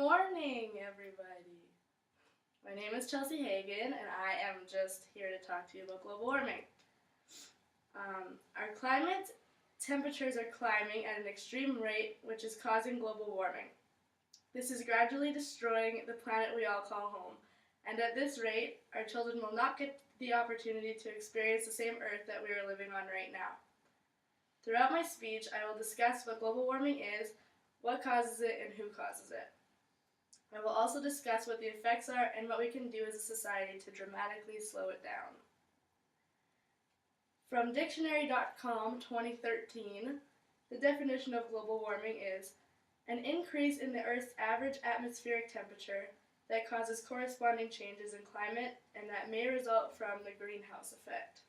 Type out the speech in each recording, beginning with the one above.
morning, everybody. My name is Chelsea Hagan, and I am just here to talk to you about global warming. Our climate temperatures are climbing at an extreme rate, which is causing global warming. This is gradually destroying the planet we all call home, and at this rate, our children will not get the opportunity to experience the same Earth that we are living on right now. Throughout my speech, I will discuss what global warming is, what causes it, and who causes it. I will also discuss what the effects are and what we can do as a society to dramatically slow it down. From Dictionary.com 2013, the definition of global warming is an increase in the Earth's average atmospheric temperature that causes corresponding changes in climate and that may result from the greenhouse effect.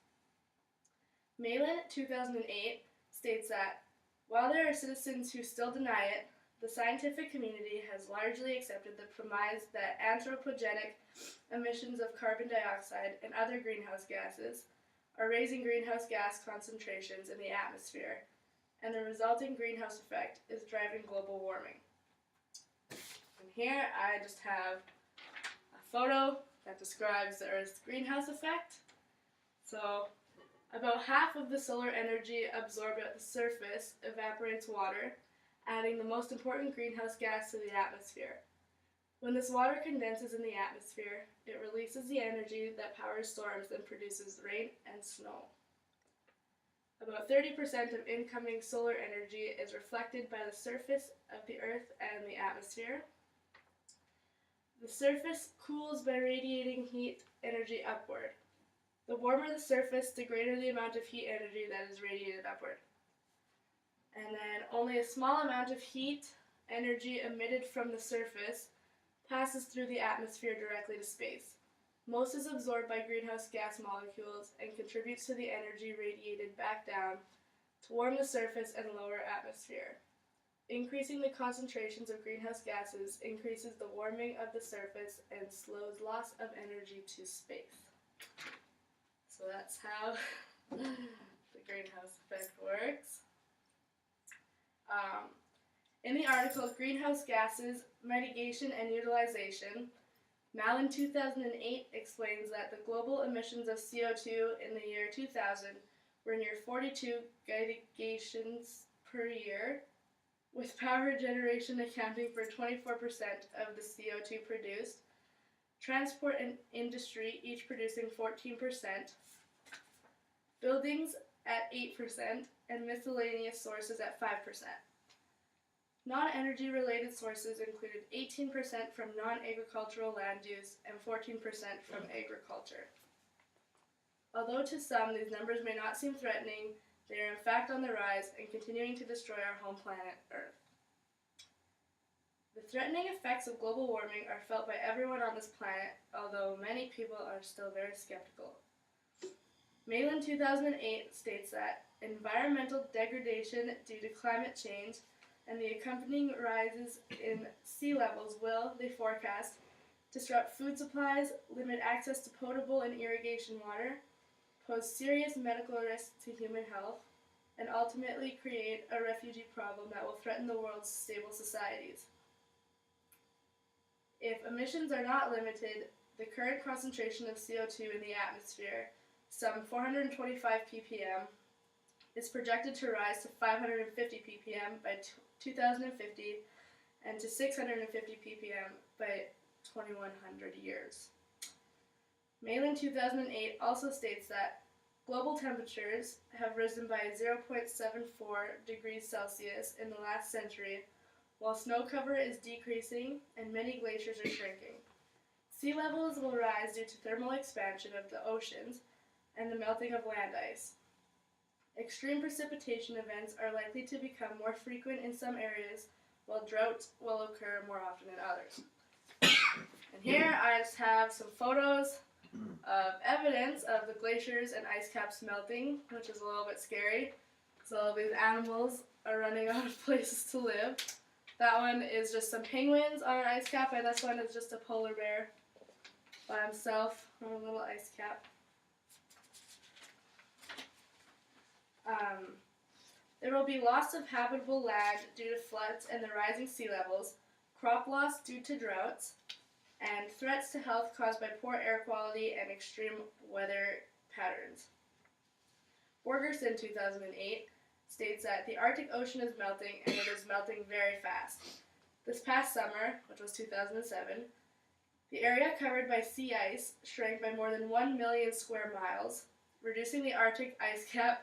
Malin 2008 states that while there are citizens who still deny it, the scientific community has largely accepted the premise that anthropogenic emissions of carbon dioxide and other greenhouse gases are raising greenhouse gas concentrations in the atmosphere, and the resulting greenhouse effect is driving global warming. And here I just have a photo that describes the Earth's greenhouse effect. So, about half of the solar energy absorbed at the surface evaporates water, adding the most important greenhouse gas to the atmosphere. When this water condenses in the atmosphere, it releases the energy that powers storms and produces rain and snow. About 30% of incoming solar energy is reflected by the surface of the Earth and the atmosphere. The surface cools by radiating heat energy upward. The warmer the surface, the greater the amount of heat energy that is radiated upward. And then only a small amount of heat energy emitted from the surface passes through the atmosphere directly to space. Most is absorbed by greenhouse gas molecules and contributes to the energy radiated back down to warm the surface and lower atmosphere. Increasing the concentrations of greenhouse gases increases the warming of the surface and slows loss of energy to space. So that's how the greenhouse effect works. In the article Greenhouse Gases, Mitigation and Utilization, Malin 2008 explains that the global emissions of CO2 in the year 2000 were near 42 gigatonnes per year, with power generation accounting for 24% of the CO2 produced, transport and industry each producing 14%, buildings at 8%, and miscellaneous sources at 5%. Non-energy related sources included 18% from non-agricultural land use and 14% from agriculture. Although to some these numbers may not seem threatening, they are in fact on the rise and continuing to destroy our home planet, Earth. The threatening effects of global warming are felt by everyone on this planet, although many people are still very skeptical. Malin 2008 states that environmental degradation due to climate change and the accompanying rises in sea levels will, they forecast, disrupt food supplies, limit access to potable and irrigation water, pose serious medical risks to human health, and ultimately create a refugee problem that will threaten the world's stable societies. If emissions are not limited, the current concentration of CO2 in the atmosphere, some 425 ppm, is projected to rise to 550 ppm by 2050 and to 650 ppm by 2100 years. Malin 2008 also states that global temperatures have risen by 0.74 degrees Celsius in the last century, while snow cover is decreasing and many glaciers are shrinking. Sea levels will rise due to thermal expansion of the oceans and the melting of land ice. Extreme precipitation events are likely to become more frequent in some areas, while droughts will occur more often in others. And here I just have some photos of evidence of the glaciers and ice caps melting, which is a little bit scary, because all of these animals are running out of places to live. That one is just some penguins on an ice cap, and this one is just a polar bear by himself on a little ice cap. There will be loss of habitable land due to floods and the rising sea levels, crop loss due to droughts, and threats to health caused by poor air quality and extreme weather patterns. Borgerson 2008 states that the Arctic Ocean is melting and it is melting very fast. This past summer, which was 2007, the area covered by sea ice shrank by more than 1 million square miles, reducing the Arctic ice cap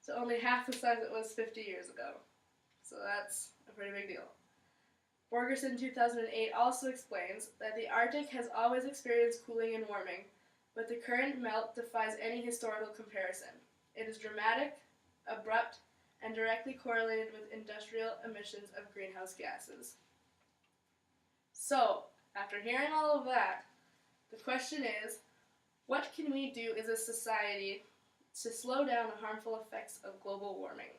to only half the size it was 50 years ago. So that's a pretty big deal. Borgerson 2008 also explains that the Arctic has always experienced cooling and warming, but the current melt defies any historical comparison. It is dramatic, abrupt, and directly correlated with industrial emissions of greenhouse gases. So, after hearing all of that, the question is, what can we do as a society to slow down the harmful effects of global warming?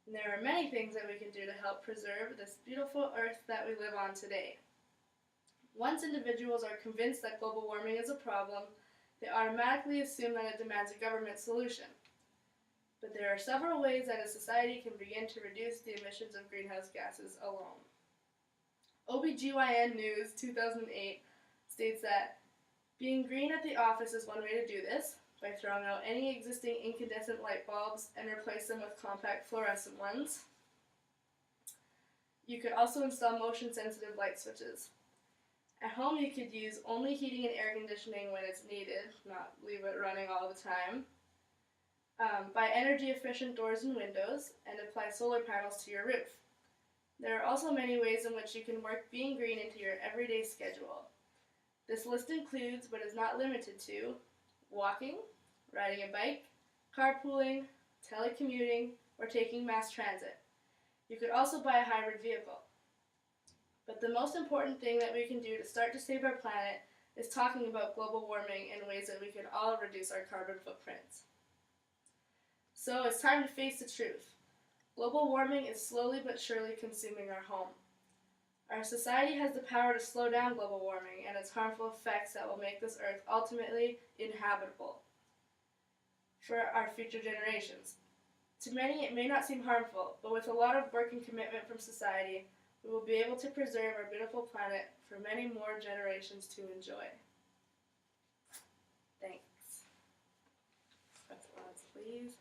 And there are many things that we can do to help preserve this beautiful earth that we live on today. Once individuals are convinced that global warming is a problem, they automatically assume that it demands a government solution. But there are several ways that a society can begin to reduce the emissions of greenhouse gases alone. OBGYN News 2008 states that being green at the office is one way to do this, by throwing out any existing incandescent light bulbs and replace them with compact fluorescent ones. You could also install motion-sensitive light switches. At home, you could use only heating and air conditioning when it's needed, not leave it running all the time. Buy energy-efficient doors and windows, and apply solar panels to your roof. There are also many ways in which you can work being green into your everyday schedule. This list includes, but is not limited to, walking, riding a bike, carpooling, telecommuting, or taking mass transit. You could also buy a hybrid vehicle. But the most important thing that we can do to start to save our planet is talking about global warming in ways that we can all reduce our carbon footprints. So it's time to face the truth. Global warming is slowly but surely consuming our home. Our society has the power to slow down global warming and its harmful effects that will make this earth ultimately inhabitable for our future generations. To many, it may not seem harmful, but with a lot of work and commitment from society, we will be able to preserve our beautiful planet for many more generations to enjoy. Thanks. That's lots, please.